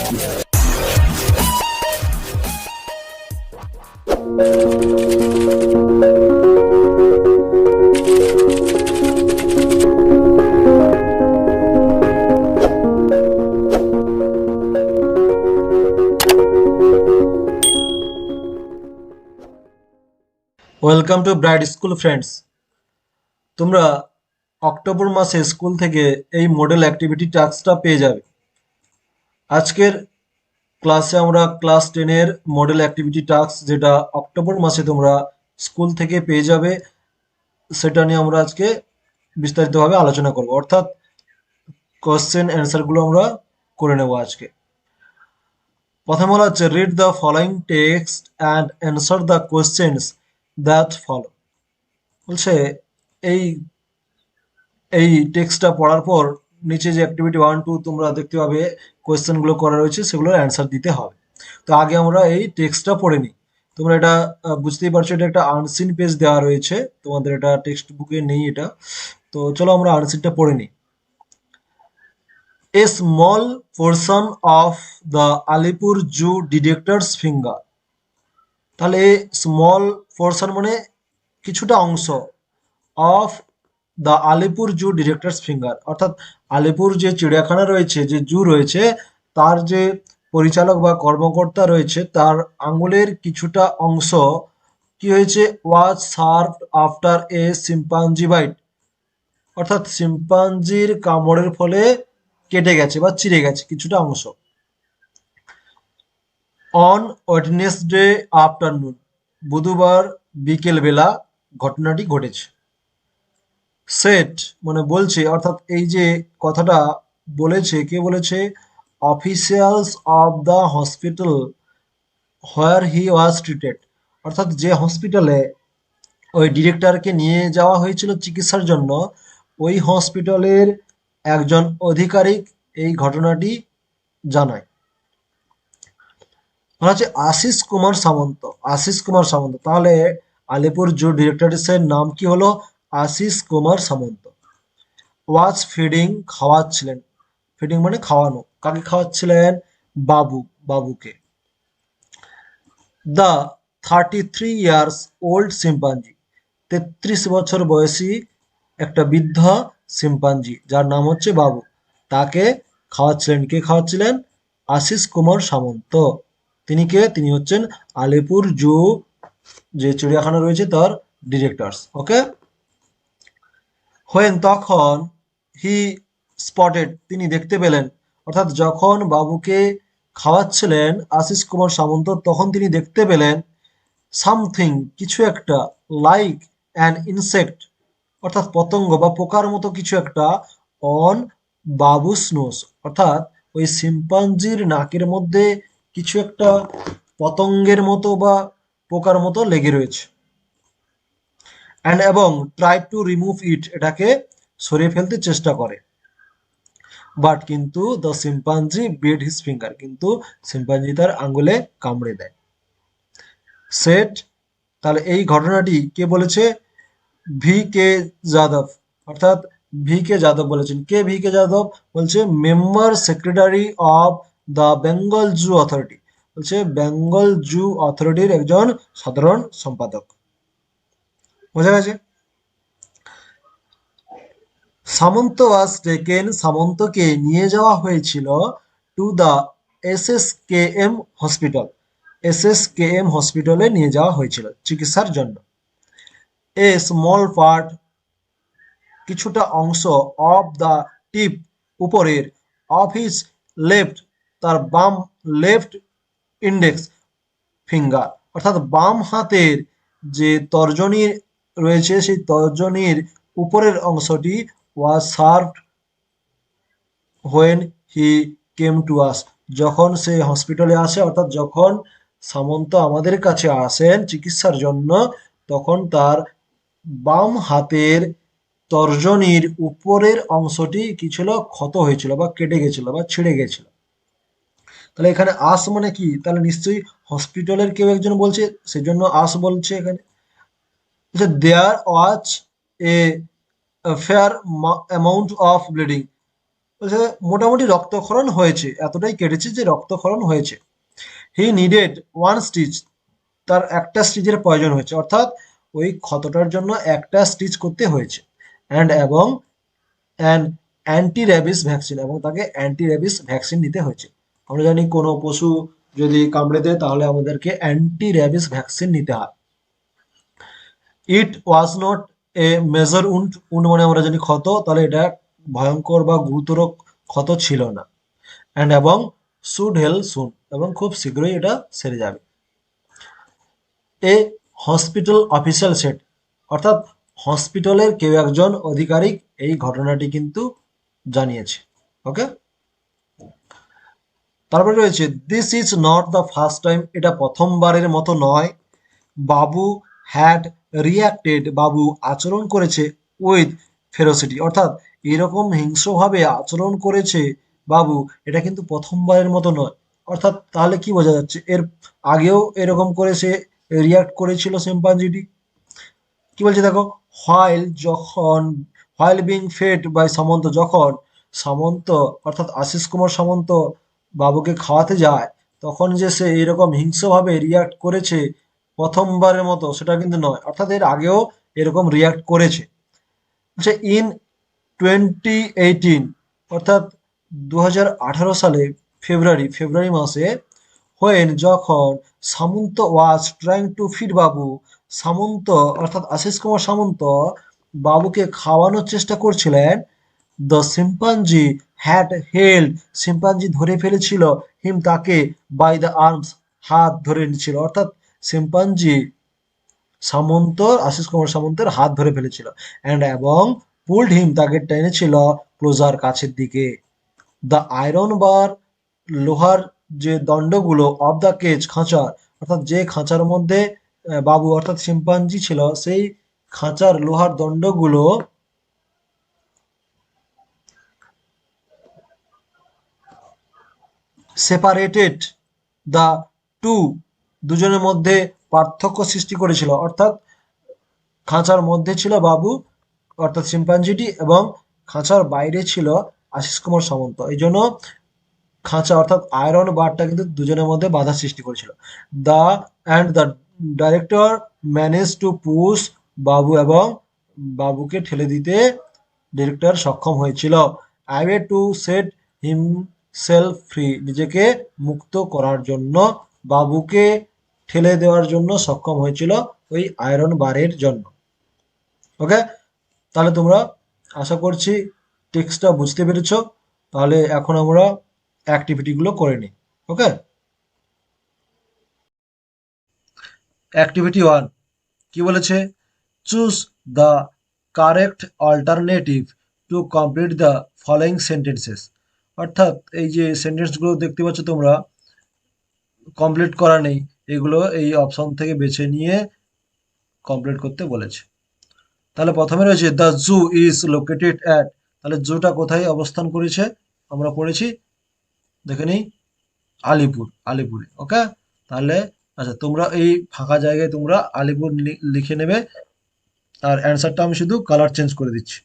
Welcome to bright school friends. তোমরা October মাসে school থেকে এই মডেল অ্যাক্টিভিটি টাস্কটা পেয়ে যাবে। আজকের ক্লাসে আমরা ক্লাস 10 এর মডেল অ্যাক্টিভিটি টাস্ক, যেটা অক্টোবর মাসে তোমরা স্কুল থেকে পেয়ে যাবে, সেটা নিয়ে আমরা আজকে বিস্তারিতভাবে আলোচনা করব, অর্থাৎ কোশ্চেন অ্যান্সারগুলো আমরা করে নেব আজকে। প্রথম বলা হচ্ছে read the following text and answer the questions that follow. বলছে এই এই টেক্সটটা পড়ার পর নিচে যে অ্যাক্টিভিটি 1 2 তোমরা দেখতে পাবে কোয়েশ্চেনগুলো করা রয়েছে, সেগুলোর অ্যান্সার দিতে হবে। তো আগে আমরা এই টেক্সটটা পড়ে নিই। তোমরা এটা বুঝতেই পারছো, এটা একটা আনসিন পেজ দেওয়া রয়েছে, তোমাদের এটা টেক্সট বুকে নেই এটা। তো চলো আমরা আনসিনটা পড়ে নিই। A small portion of the Alipore zoo director's finger. তাহলে স্মল পোর্শন মানে কিছুটা অংশ, of the Alipore zoo director's finger, অর্থাৎ আলিপুর যে চিড়িয়াখানা রয়েছে, যে জু রয়েছে, তার যে পরিচালক বা কর্মকর্তা রয়েছে, তার আঙুলের কিছুটা অংশ কি হয়েছে, was severed after a chimpanzee bite, অর্থাৎ সিম্পাঞ্জির কামড়ের ফলে কেটে গেছে বা চিড়ে গেছে কিছুটা অংশ। অন ওয়েডনেসডে আফটারনুন, বুধবার বিকেল বেলা ঘটনাটি ঘটেছে। সেট মানে বলছে, অর্থাৎ এই যে কথাটা বলেছে, কে বলেছে, officials of the hospital where he was treated, অর্থাৎ যে হসপিটালে ওই ডিরেক্টরকে নিয়ে যাওয়া হয়েছিল চিকিৎসার জন্য, ওই হসপিটালের একজন আধিকারিক এই ঘটনাটি জানায়। বলা হচ্ছে আশিস কুমার সামন্ত। আশিস কুমার সামন্ত, তাহলে আলিপুর জু ডিরেক্টরের নাম কি হলো, আশিস কুমার সামন্ত। ওয়াজ ফিডিং, খাওয়াচ্ছিলেন। ফিডিং মানে খাওয়ানো, কাকে খাওয়াচ্ছিলেন, বাবুকে। দ্য 33 ইয়ার্স ওল্ড সিম্পাঞ্জি, 33 বছর বয়সী একটা বৃদ্ধ সিম্পাঞ্জি, যার নাম হচ্ছে বাবু, তাকে খাওয়াচ্ছিলেন। কে খাওয়াচ্ছিলেন, আশিস কুমার সামন্ত। তিনি কে, তিনি হচ্ছেন আলিপুর জু যে চিড়িয়াখানা রয়েছে তার ডিরেক্টরস। ওকে। হোয়েন, তখন, হি স্পটেড, তিনি দেখতে পেলেন, অর্থাৎ যখন বাবুকে খাওয়াচ্ছিলেন আশিস কুমার সামন্ত, তখন তিনি দেখতে পেলেন সামথিং, কিছু একটা, লাইক অ্যান ইনসেক্ট, অর্থাৎ পতঙ্গ বা পোকার মতো কিছু একটা, অন বাবুস নোজ, অর্থাৎ ওই সিম্পাঞ্জির নাকের মধ্যে কিছু একটা পতঙ্গের মতো বা পোকার মতো লেগে রয়েছে। অ্যান্ড এবং ট্রাই টু রিমুভ ইট, এটাকে সরিয়ে ফেলতে চেষ্টা করে। বাট কিন্তু the chimpanzee bit his finger, কিন্তু সিম্পাঞ্জি তার আঙ্গুলে কামড়ে দেয়। সেট, তাহলে এই ঘটনাটি কে বলেছে, ভি কে যাদব, অর্থাৎ ভি কে যাদব বলেছেন। কে ভি কে যাদব, বলছে member secretary of the Bengal zoo authority, বলছে বেঙ্গল জু অথরিটির একজন সাধারণ সম্পাদক। বোঝা গেছে। সামন্ত ওয়াজ টেকেন, সামন্তকে নিয়ে যাওয়া হয়েছিল to the SSKM hospital, SSKM হসপিটালে নিয়ে যাওয়া হয়েছিল চিকিৎসার জন্য। এ স্মল পার্ট, কিছুটা অংশ, অফ দ্য টিপ, উপরের, অফ হিজ লেফট, তার বাম, লেফট ইন্ডেক্স ফিঙ্গার, অর্থাৎ বাম হাতের যে তর্জনী রয়েছে, সেই তর্জনীর উপরের অংশটি, was severed when he came to us, যখন সে হসপিটালে আসে, অর্থাৎ যখন সামন্ত আমাদের কাছে আসেন চিকিৎসার জন্য, তখন তার বাম হাতের তর্জনীর উপরের অংশটি কি ছিল, ক্ষত হয়েছিল বা কেটে গেছিল বা ছিঁড়ে গেছিল। তাহলে এখানে আস মানে কি, তাহলে নিশ্চয়ই হসপিটালের কেউ একজন বলছে, সেজন্য আস বলছে এখানে। There was a fair amount of bleeding, বলছে মোটামুটি রক্তক্ষরণ হয়েছে, এতটাই কেটেছে যে রক্তক্ষরণ হয়েছে। হি নিডেড ওয়ান স্টিচ, তার একটা স্টিচের প্রয়োজন হয়েছে, অর্থাৎ ওই ক্ষতটার জন্য একটা স্টিচ করতে হয়েছে। এবং অ্যান অ্যান্টি র্যাবিস ভ্যাকসিন, এবং তাকে অ্যান্টি র্যাবিস ভ্যাকসিন নিতে হয়েছে। আমরা জানি কোনো পশু যদি কামড়ে দেয় তাহলে আমাদেরকে অ্যান্টি র্যাবিস ভ্যাকসিন নিতে হয়। It was not a major wound, wound মানে আমরা জানি ক্ষত, তাহলে এটা ভয়ঙ্কর বা গুরুতর ক্ষত ছিল না। এবং শুড হেল সুন, এবং খুব শীঘ্রই এটা সেরে যাবে। এ হসপিটাল অফিসিয়াল সেট, অর্থাৎ হসপিটালের কেউ একজন আধিকারিক এই ঘটনাটি কিন্তু জানিয়েছে। ওকে, তারপরে রয়েছে this is not the first time, এটা প্রথমবারের মতো নয়। বাবু হ্যাড রিয়াক্টেড, বাবু আচরণ করেছে উইথ ফেরোসিটি, অর্থাৎ এরকম হিংস্রভাবে আচরণ করেছে বাবু, এটা কিন্তু প্রথমবারের মতো নয়। অর্থাৎ তাহলে কি বোঝা যাচ্ছে, এর আগেও এরকম করে সে রিয়াক্ট করেছিল শিম্পাঞ্জিটি। কি বলছে দেখো, যখন হোয়াইল বিং ফেড বাই সামন্ত, যখন সামন্ত অর্থাৎ আশিস কুমার সামন্ত বাবুকে খাওয়াতে যায়, তখন যে সে এরকম হিংস্রভাবে রিয়াক্ট করেছে প্রথমবারের মতো সেটা কিন্তু নয়, অর্থাৎ এর আগেও এরকম রিয়াক্ট করেছে। আচ্ছা, ইন 2018, অর্থাৎ 2018 সালে ফেব্রুয়ারি মাসে, যখন সামন্ত ওয়াজ ট্রাইং টু ফিড বাবু, সামন্ত অর্থাৎ আশিস কুমার সামন্ত বাবুকে খাওয়ানোর চেষ্টা করছিলেন, the chimpanzee had held, chimpanzee ধরে ফেলেছিল হিম তাকে, বাই দ্য আর্মস, হাত ধরে নিচ্ছিল, অর্থাৎ সিম্পাঞ্জি সামন্ত আশিস কুমার সামন্তের হাত ধরে ফেলেছিল। এবং পুলড হিম, তাকে টেনেছিল ক্লোজার, কাছের দিকে। দ্য আয়রন বার, লোহার যে দণ্ডগুলো, অফ দ্য কেজ, খাঁচা, অর্থাৎ যে খাঁচার মধ্যে বাবু অর্থাৎ শিম্পাঞ্জি ছিল, সেই খাঁচার লোহার দণ্ডগুলো সেপারেটেড দ্য টু, দুজনের মধ্যে পার্থক্য সৃষ্টি করেছিল, অর্থাৎ খাঁচার মধ্যে ছিল বাবু অর্থাৎ শিম্পাঞ্জিটি, এবং খাঁচার বাইরে ছিল আশিস কুমার সামন্ত। এই জন্য খাঁচা অর্থাৎ আয়রন বারটা কিন্তু দুজনের মধ্যে বাধা সৃষ্টি করেছিল। The the director manage to push বাবু, এবং বাবুকে ঠেলে দিতে ডিরেক্টর সক্ষম হয়েছিল। আইওয়ে টু সেট হিমসেলফ ফ্রি, নিজেকে মুক্ত করার জন্য, বাবুকে ঠেলে দেওয়ার জন্য সক্ষম হয়েছিল ওই আয়রন বারের জন্য। ওকে, তাহলে তোমরা আশা করছি টেক্সটটা বুঝতে পেরেছো। তাহলে এখন আমরা অ্যাক্টিভিটিগুলো করে নিই। ওকে, অ্যাক্টিভিটি ওয়ান কি বলেছে, choose the correct alternative to complete the following sentences, অর্থাৎ এই যে সেন্টেন্সগুলো দেখতে পাচ্ছ তোমরা কমপ্লিট করা নেই, এগুলো এই অপশন থেকে বেছে নিয়ে কমপ্লিট করতে বলেছে। তাহলে প্রথমে রয়েছে the zoo is located at, তাহলে জুটা কোথায় অবস্থান করেছে আমরা পড়েছি, দেখে নিই, আলিপুরে। ওকে, তাহলে আচ্ছা, তোমরা এই ফাঁকা জায়গায় তোমরা আলিপুর লিখে নেবে, আর অ্যান্সারটা আমি শুধু কালার চেঞ্জ করে দিচ্ছি।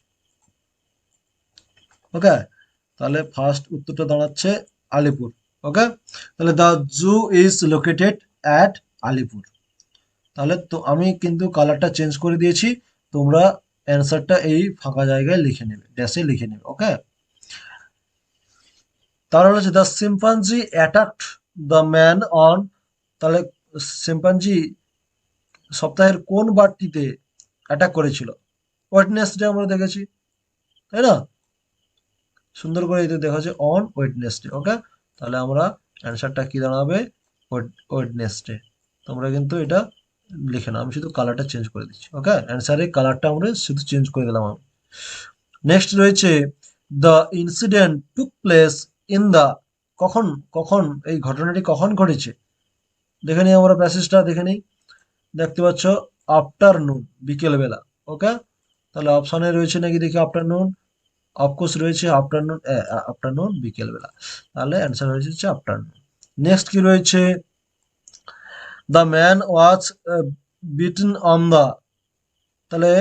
ওকে, তাহলে ফার্স্ট উত্তরটা দাঁড়াচ্ছে আলিপুর। ওকে, তাহলে the zoo is located at Alipore. তাহলে তো আমি কিন্তু কালারটা চেঞ্জ করে দিয়েছি, তোমরা অ্যান্সারটা এই ফাঁকা জায়গায় লিখে নেবে, ড্যাশে লিখে নেবে। ওকে, তাহলে হচ্ছে the chimpanzee attacked the man on, তাহলে সিম্পাঞ্জি সপ্তাহের কোন বারটিতে অ্যাটাক করেছিল, ওয়েডনেসডে আমরা দেখেছি, তাই না, সুন্দর করে এতে দেখা যাচ্ছে অন ওয়েডনেসডে। ওকে, তাহলে আমরা অ্যান্সারটা কি দাঁড়াবে, ওয়েডনেসডে। তোমরা কিন্তু এটা লিখে নাও, আমি শুধু কালারটা চেঞ্জ করে দিচ্ছি। ওকে, অ্যান্সারের কালারটা আমরা শুধু চেঞ্জ করে দিলাম আমি। নেক্সট রয়েছে the incident took place in the, কখন কখন এই ঘটনাটি কখন ঘটেছে, দেখে নিই আমরা প্যাসেজটা দেখে নিই। দেখতে পাচ্ছ আফটারনুন, বিকেলবেলা। ওকে, তাহলে অপশনে রয়েছে নাকি দেখি, আফটারনুন, অফকোর্স রয়েছে আফটারনুন, আফটারনুন বিকেলবেলা, তাহলে অ্যান্সার হচ্ছে আফটারনুন। নেক্সট কি রয়েছে, the man was bitten on the, তাহলে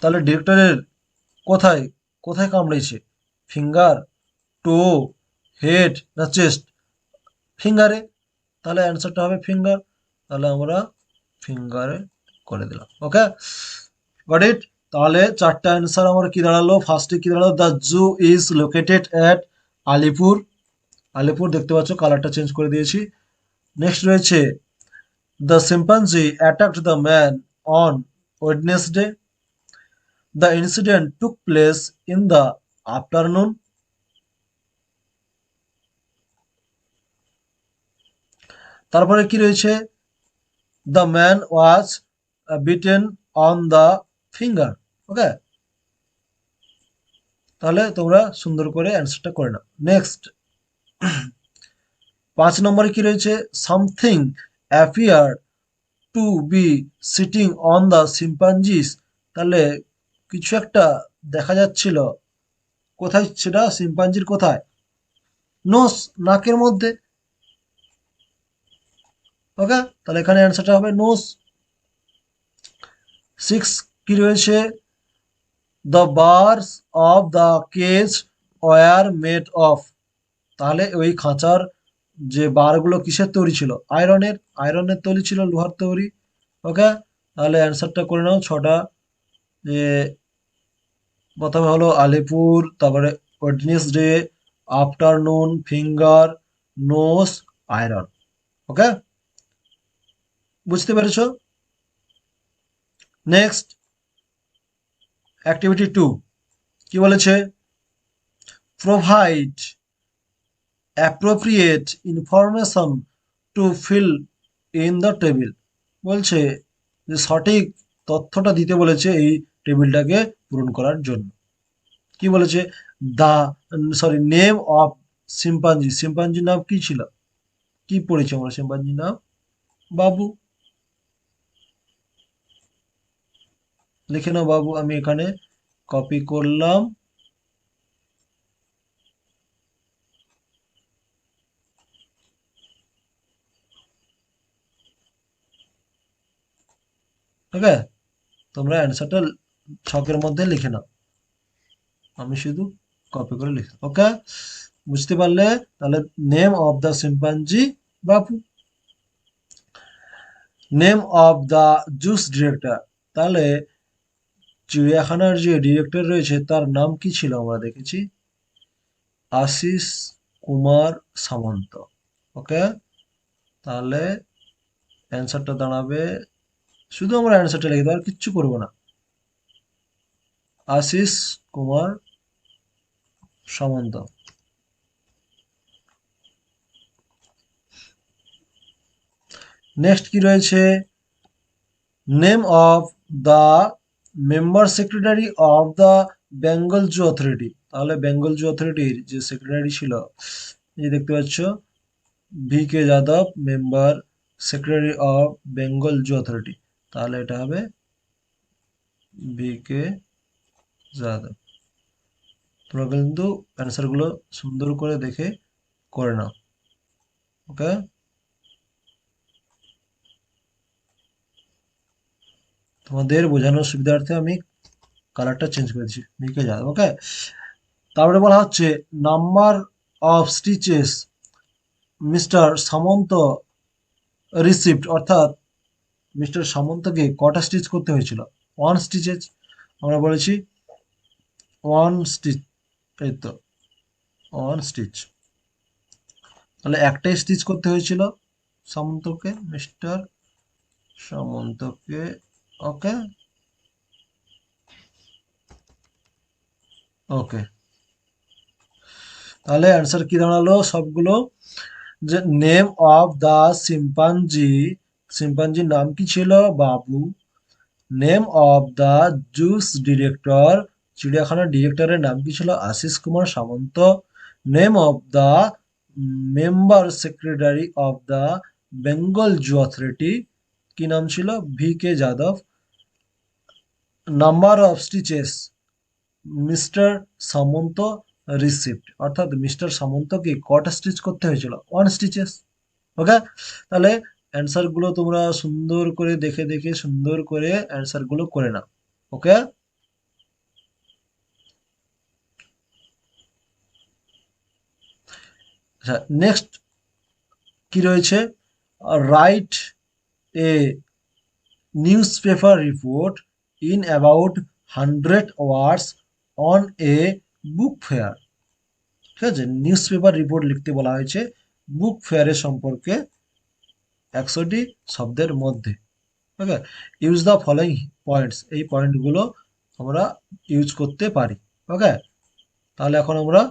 তাহলে ডিরেক্টরের কোথায় কোথায় কামড়েছে? ফিঙ্গার, টো, হেড না চেস্ট? ফিঙ্গারে। তাহলে অ্যান্সারটা হবে ফিঙ্গার। তাহলে আমরা ফিঙ্গারে করে দিলাম। Okay, got it? তাহলে চারটা অ্যান্সার আমার কি দাঁড়ালো? ফার্স্টে কি দাঁড়ালো? The zoo is located at Alipore. Alipore দেখতে পাচ্ছ, কালারটা চেঞ্জ করে দিয়েছি। নেক্সট রয়েছে the chimpanzee attacked the man on Wednesday. The incident took place in the afternoon. তারপরে কি রয়েছে? The man was bitten on the finger. Okay, তাহলে তোমরা সুন্দর করে অ্যান্সারটা করে নাও। নেক্সট 5 নম্বরে কি রয়েছে? Something appear to be sitting on the chimpanzees. তাহলে কিছু একটা দেখা যাচ্ছিল, কোথায় সেটা? চিম্পাঞ্জির কোথায়? নোস, নাকের মধ্যে। ওকে, তাহলে এখানে অ্যান্সারটা হবে নোস। 6 কি রয়েছে? The bars of the cage were made of. তাহলে ওই খাঁচার যে বারগুলো কিসের তৈরি ছিল? আয়রনের। আয়রনের তৈরি ছিল, লোহার তৈরি। ওকে, তাহলে অ্যান্সারটা করে নাও ছটা। যে প্রথমে হলো আলিপুর, তারপরে Wednesday, afternoon, finger, nose, iron. Okay, বুঝতে পেরেছো? নেক্সট অ্যাক্টিভিটি 2 কি বলেছে? Provide appropriate information to fill in the table. বলছে যে সঠিক তথ্যটা দিতে বলেছে এই টেবিলটাকে পূরণ করার জন্য। কি বলেছে? দা সরি নেম অফ সিম্পাঞ্জি। সিম্পাঞ্জির নাম কি ছিল? কি পড়েছি আমরা? সিম্পাঞ্জির নাম বাবু। লিখে নাও বাবু, আমি এখানে কপি করলাম। ওকে, তোমরা অ্যান্সারটা ছকের মধ্যে লিখে নাও, আমি শুধু কপি করে লিখলাম। ওকে, বুঝতে পারলে? তাহলে name of the chimpanzee Babu. Name of the zoo's director. তাহলে চিড়িয়াখানার যে ডিরেক্টর রয়েছে তার নাম কি ছিল? আমরা দেখেছি আশিস কুমার সামন্ত। ওকে, তাহলে অ্যান্সারটা দাঁড়াবে, শুধু আমরা অ্যান্সারটা লিখে দেবো, আর কিচ্ছু করবো না। আশিস কুমার সামন্ত। নেক্সট কি রয়েছে? Name of the member secretary of the Bengal zoo authority. তাহলে বেঙ্গল জু অথরিটির যে সেক্রেটারি ছিল, এই দেখতে পাচ্ছ V K Yadav, member secretary of Bengal zoo authority. তাহলে এটা হবে ভি কে যাদব। তোমরা কিন্তু অ্যান্সার গুলো সুন্দর করে দেখে করে নাও। ওকে, তোমাদের বোঝানোর সুবিধার্থে আমি কালারটা চেঞ্জ করেছি, ভি কে যাদব। ওকে, তারপরে বলা হচ্ছে number of stitches Mr Samanta receipt, অর্থাৎ মিস্টার সামন্তকে কটা স্টিচ করতে হয়েছিল? One stitches. আমরা বলেছি ওয়ান স্টিচ, এই তো ওয়ান স্টিচ। তাহলে একটাই স্টিচ করতে হয়েছিল সামন্তকে, মিস্টার সামন্তকে। ওকে, ওকে, তাহলে অ্যান্সার কি দাঁড়ালো সবগুলো? যে নেম অফ দ্য সিম্পাঞ্জি, সিম্পাঞ্জির নাম কি ছিল? Babu. Name of the zoo's director, চিড়িয়াখানার ডিরেক্টরের নাম কি ছিল? Ashis Kumar Samanta. Name of the member secretary of the Bengal zoo authority, কি নাম ছিল? V K Yadav. Number of stitches Mr Samanta receipt, অর্থাৎ মিস্টার সামন্তকে কটা স্টিচ করতে হয়েছিল? One stitches. ওকে, তাহলে অ্যান্সার গুলো তোমরা সুন্দর করে দেখে দেখে সুন্দর করে অ্যান্সার গুলো করে নাও। ওকে, আচ্ছা, নেক্সট কি রয়েছে? Write a newspaper report in about 100 words on a book fair. ঠিক আছে, নিউজ পেপার রিপোর্ট লিখতে বলা হয়েছে বুক ফেয়ারের সম্পর্কে 100টি শব্দের মধ্যে। ওকে, ইউজ দ্য ফলোইং পয়েন্টস, এই পয়েন্টগুলো আমরা ইউজ করতে পারি। ওকে, তাহলে এখন আমরা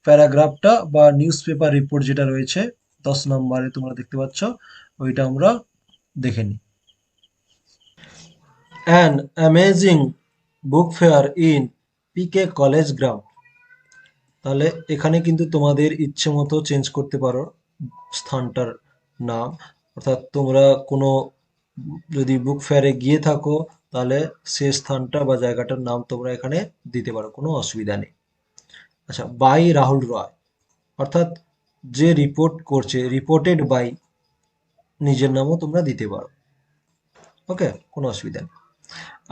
প্যারাগ্রাফটা বা নিউজ পেপার রিপোর্ট যেটা রয়েছে 10 নম্বরে তোমরা দেখতে পাচ্ছ, ওইটা আমরা দেখে নিই। An amazing book fair in PK college ground. তাহলে এখানে কিন্তু তোমাদের ইচ্ছে মতো চেঞ্জ করতে পারো স্থানটার নাম, অর্থাৎ তোমরা কোনো যদি বুক ফেয়ারে গিয়ে থাকো তাহলে সে স্থানটা বা জায়গাটার নাম তোমরা এখানে দিতে পারো, কোনো অসুবিধা নেই। আচ্ছা, বাই রাহুল রয়, অর্থাৎ যে রিপোর্ট করছে, রিপোর্টেড বাই নিজের নামও তোমরা দিতে পারো। ওকে, কোনো অসুবিধা নেই।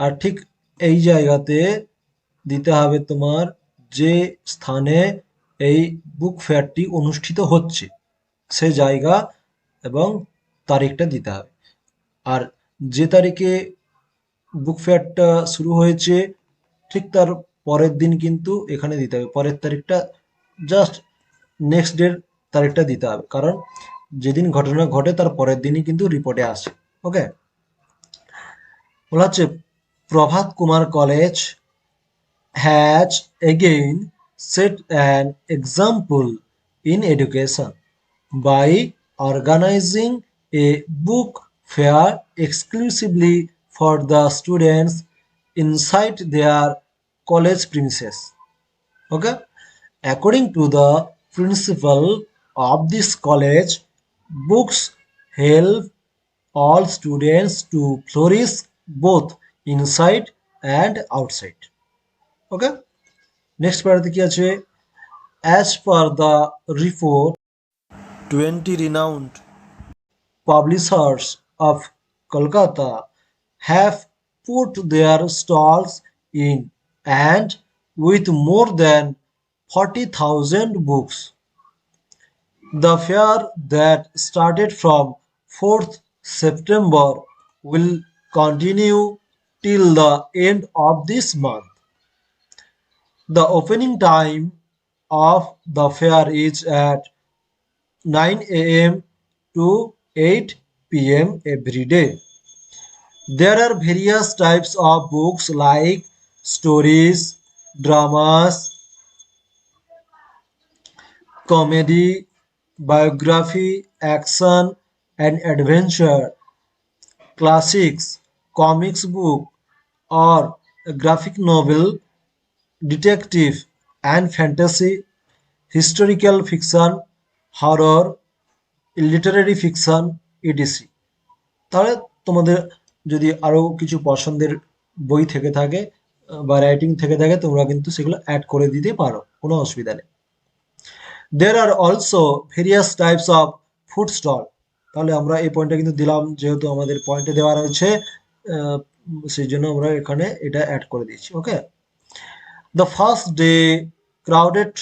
আর ঠিক এই জায়গাতে দিতে হবে তোমার যে স্থানে এই বুক ফেয়ারটি অনুষ্ঠিত হচ্ছে সে জায়গা এবং তারিখটা দিতে হবে। আর যে তারিখে বুক ফেয়ারটা শুরু হয়েছে ঠিক তার পরের দিন কিন্তু এখানে দিতে হবে, পরের তারিখটা জাস্ট নেক্সট ডের তারিখটা দিতে হবে, কারণ যেদিন ঘটনা ঘটে তার পরের দিনই কিন্তু রিপোর্টে আসে। ওকে, বলা হচ্ছে Prabhat Kumar college has again set an example in education by organizing a book fair exclusively for the students inside their college premises. Okay, according to the principal of this college, books help all students to flourish both inside and outside. Okay, next প্যারাতে কি আছে? As per the report, 20 renowned publishers of Kolkata have put their stalls in, and with more than 40,000 books. The fair that started from 4th September will continue till the end of this month. The opening time of the fair is at 9 a.m. to 8 p.m. every day. There are various types of books like stories, dramas, comedy, biography, action and adventure, classics, comics book or a graphic novel, detective and fantasy, historical fiction, horror, Literary fiction, EDC. তাহলে তোমাদের যদি আরো কিছু পছন্দের বই থেকে থাকে বা রাইটিং থেকে থাকে তোমরা কিন্তু সেগুলো অ্যাড করে দিতে পারো, কোনো অসুবিধা নেই। There are also various types of food stall. তাহলে আমরা এই পয়েন্টটা কিন্তু দিলাম, যেহেতু আমাদের পয়েন্টে দেওয়া রয়েছে সেই জন্য আমরা এখানে এটা অ্যাড করে দিয়েছি। ওকে, the first day crowded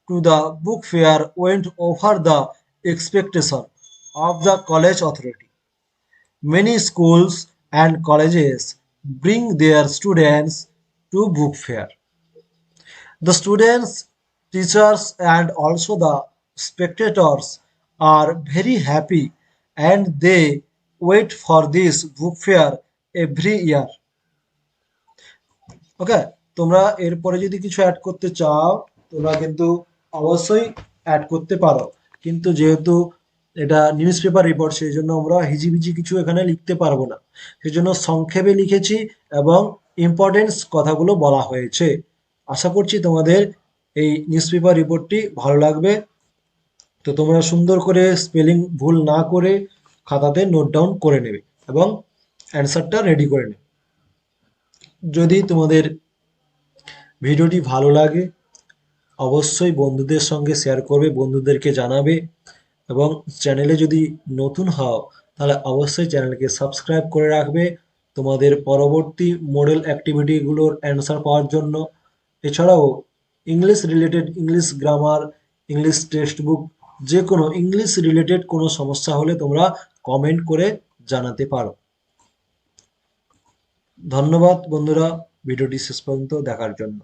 to the book fair went over the expectation of the college authority. Many schools and colleges bring their students to book fair. The students, teachers and also the spectators are very happy and they wait for this book fair every year. ওকে, তোমরা এরপরে যদি কিছু add করতে চাও তোমরা কিন্তু অবশ্যই add করতে পারো, কিন্তু যেহেতু এটা নিউজ পেপার রিপোর্ট সেই জন্য আমরা হিজিবিজি কিছু এখানে লিখতে পারবো না, সেই জন্য সংক্ষেপে লিখেছি এবং ইম্পর্টেন্স কথাগুলো বলা হয়েছে। আশা করছি তোমাদের এই নিউজ পেপার রিপোর্টটি ভালো লাগবে। তো তোমরা সুন্দর করে স্পেলিং ভুল না করে খাতাতে নোট ডাউন করে নেবে এবং অ্যান্সারটা রেডি করে নেবে। যদি তোমাদের ভিডিওটি ভালো লাগে অবশ্যই বন্ধুদের সঙ্গে শেয়ার করবে, বন্ধুদেরকে জানাবে এবং চ্যানেলে যদি নতুন হও তাহলে অবশ্যই চ্যানেলকে সাবস্ক্রাইব করে রাখবে তোমাদের পরবর্তী মডেল অ্যাক্টিভিটিগুলোর অ্যান্সার পাওয়ার জন্য। এছাড়াও English related, English grammar, English text book, যে কোনো ইংলিশ রিলেটেড কোনো সমস্যা হলে তোমরা কমেন্ট করে জানাতে পারো। ধন্যবাদ বন্ধুরা ভিডিওটি শেষ পর্যন্ত দেখার জন্য।